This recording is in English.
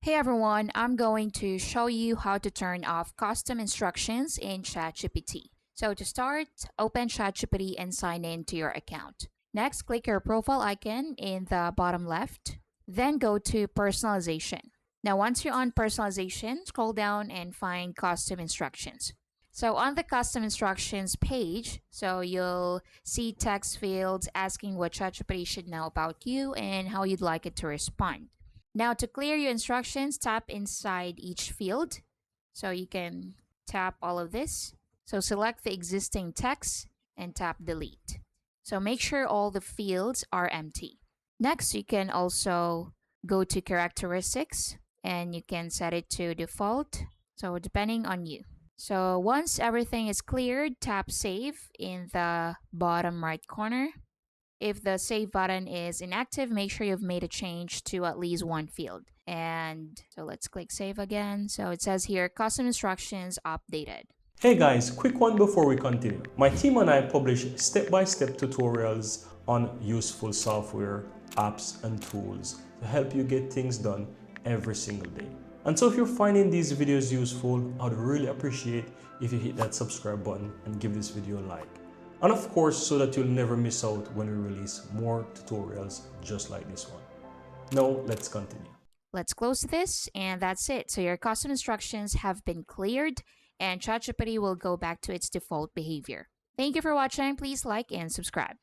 Hey everyone, I'm going to show you how to turn off custom instructions in ChatGPT. So to start, open ChatGPT and sign in to your account. Next, click your profile icon in the bottom left, then go to personalization. Now once you're on personalization, scroll down and find custom instructions. So on the custom instructions page, so you'll see text fields asking what ChatGPT should know about you and how you'd like it to respond. Now to clear your instructions, tap inside each field. So you can tap all of this. So select the existing text and tap delete. So make sure all the fields are empty. Next, you can also go to characteristics and you can set it to default. So depending on you. So once everything is cleared, tap save in the bottom right corner. If the save button is inactive, make sure you've made a change to at least one field. And so let's click save again. So it says here custom instructions updated. Hey guys, quick one before we continue. My team and I publish step-by-step tutorials on useful software, apps, and tools to help you get things done every single day. And so if you're finding these videos useful, I'd really appreciate if you hit that subscribe button and give this video a like. And of course, so that you'll never miss out when we release more tutorials just like this one. Now, let's continue. Let's close this, and that's it. So your custom instructions have been cleared, and ChatGPT will go back to its default behavior. Thank you for watching. Please like and subscribe.